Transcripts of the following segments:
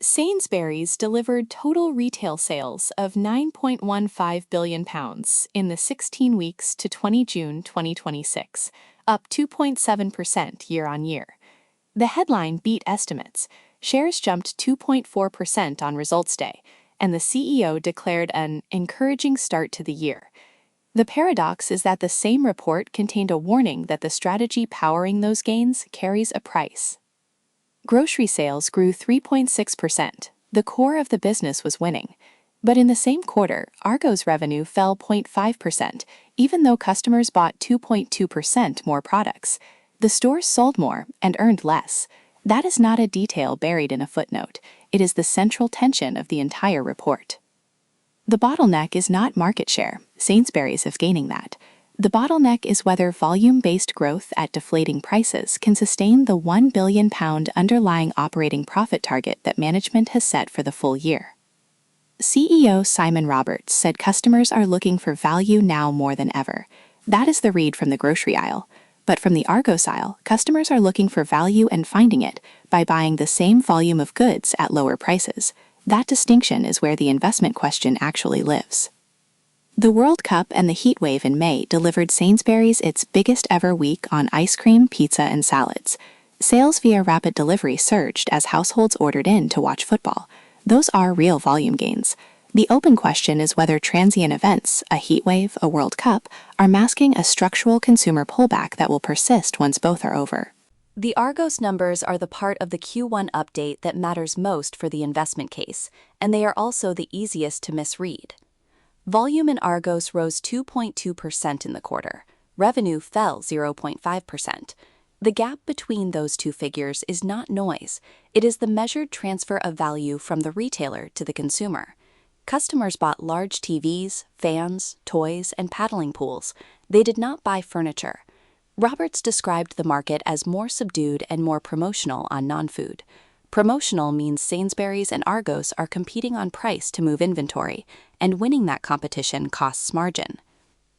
Sainsbury's delivered total retail sales of £9.15 billion in the 16 weeks to 20 June 2026, up 2.7% year-on-year. The headline beat estimates. Shares jumped 2.4% on results day, and the CEO declared an encouraging start to the year. The paradox is that the same report contained a warning that the strategy powering those gains carries a price. Grocery sales grew 3.6%. The core of the business was winning. But in the same quarter, Argos revenue fell 0.5%, even though customers bought 2.2% more products. The stores sold more and earned less. That is not a detail buried in a footnote. It is the central tension of the entire report. The bottleneck is not market share. Sainsbury's is gaining that. The bottleneck is whether volume-based growth at deflating prices can sustain the £1 billion underlying operating profit target that management has set for the full year. CEO Simon Roberts said customers are looking for value now more than ever. That is the read from the grocery aisle. But from the Argos aisle, customers are looking for value and finding it by buying the same volume of goods at lower prices. That distinction is where the investment question actually lives. The World Cup and the heat wave in May delivered Sainsbury's its biggest ever week on ice cream, pizza, and salads. Sales via rapid delivery surged as households ordered in to watch football. Those are real volume gains. The open question is whether transient events, a heat wave, a World Cup, are masking a structural consumer pullback that will persist once both are over. The Argos numbers are the part of the Q1 update that matters most for the investment case, and they are also the easiest to misread. Volume in Argos rose 2.2% in the quarter. Revenue fell 0.5%. The gap between those two figures is not noise. It is the measured transfer of value from the retailer to the consumer. Customers bought large TVs, fans, toys, and paddling pools. They did not buy furniture. Roberts described the market as more subdued and more promotional on non-food. Promotional means Sainsbury's and Argos are competing on price to move inventory, and winning that competition costs margin.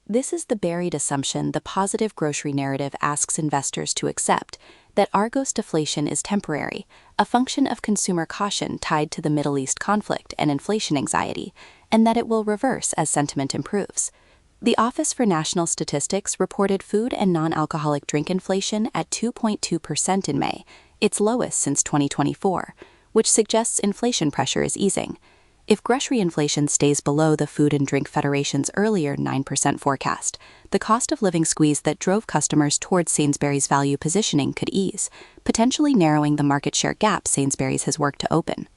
This is the buried assumption the positive grocery narrative asks investors to accept, that Argos deflation is temporary, a function of consumer caution tied to the Middle East conflict and inflation anxiety, and that it will reverse as sentiment improves. The Office for National Statistics reported food and non-alcoholic drink inflation at 2.2% in May, its lowest since 2024, which suggests inflation pressure is easing. If grocery inflation stays below the Food and Drink Federation's earlier 9% forecast, the cost of living squeeze that drove customers towards Sainsbury's value positioning could ease, potentially narrowing the market share gap Sainsbury's has worked to open.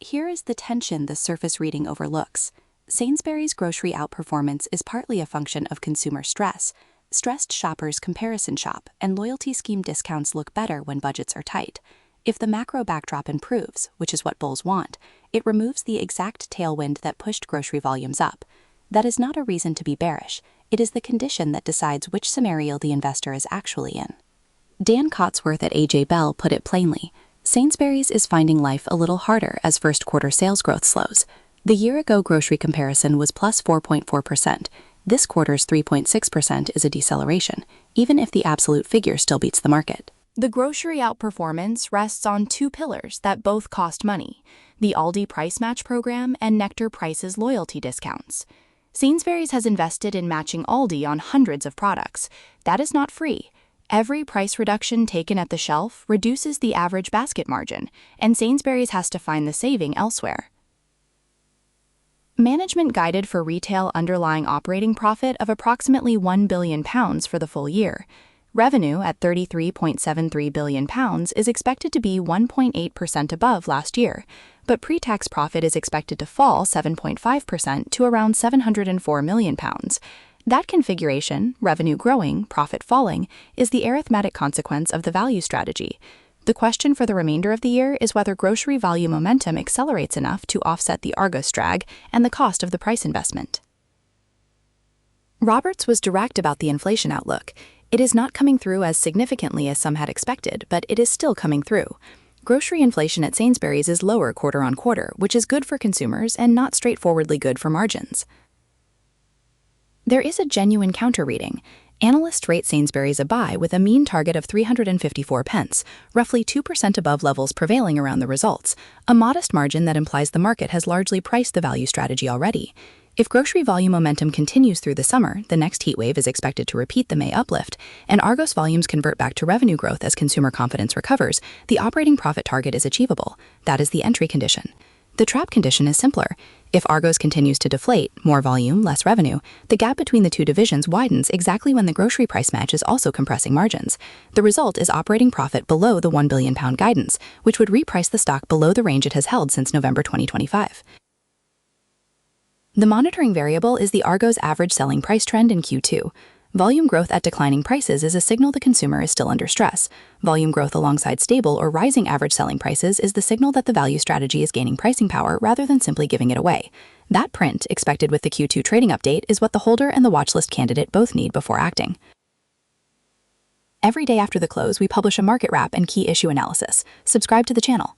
Here is the tension the surface reading overlooks. Sainsbury's grocery outperformance is partly a function of consumer stress. Stressed shoppers comparison shop, and loyalty scheme discounts look better when budgets are tight. If the macro backdrop improves, which is what bulls want, it removes the exact tailwind that pushed grocery volumes up. That is not a reason to be bearish. It is the condition that decides which scenario the investor is actually in. Dan Cotsworth at ITV.L put it plainly, Sainsbury's is finding life a little harder as first quarter sales growth slows. The year-ago grocery comparison was plus 4.4%. This quarter's 3.6% is a deceleration, even if the absolute figure still beats the market. The grocery outperformance rests on two pillars that both cost money: the Aldi Price Match program and Nectar Prices loyalty discounts. Sainsbury's has invested in matching Aldi on hundreds of products. That is not free. Every price reduction taken at the shelf reduces the average basket margin, and Sainsbury's has to find the saving elsewhere. Management guided for retail underlying operating profit of approximately £1 billion for the full year. Revenue at £33.73 billion is expected to be 1.8% above last year, but pre-tax profit is expected to fall 7.5% to around £704 million. That configuration, revenue growing, profit falling, is the arithmetic consequence of the value strategy. The question for the remainder of the year is whether grocery volume momentum accelerates enough to offset the Argos drag and the cost of the price investment. Roberts was direct about the inflation outlook. It is not coming through as significantly as some had expected, but it is still coming through. Grocery inflation at Sainsbury's is lower quarter on quarter, which is good for consumers and not straightforwardly good for margins. There is a genuine counter-reading. Analysts rate Sainsbury's a buy with a mean target of 354 pence, roughly 2% above levels prevailing around the results, a modest margin that implies the market has largely priced the value strategy already. If grocery volume momentum continues through the summer, the next heatwave is expected to repeat the May uplift, and Argos volumes convert back to revenue growth as consumer confidence recovers, the operating profit target is achievable. That is the entry condition. The trap condition is simpler. If Argos continues to deflate, more volume, less revenue, the gap between the two divisions widens exactly when the grocery price match is also compressing margins. The result is operating profit below the £1 billion guidance, which would reprice the stock below the range it has held since November 2025. The monitoring variable is the Argos average selling price trend in Q2. Volume growth at declining prices is a signal the consumer is still under stress. Volume growth alongside stable or rising average selling prices is the signal that the value strategy is gaining pricing power rather than simply giving it away. That print, expected with the Q2 trading update, is what the holder and the watchlist candidate both need before acting. Every day after the close, we publish a market wrap and key issue analysis. Subscribe to the channel.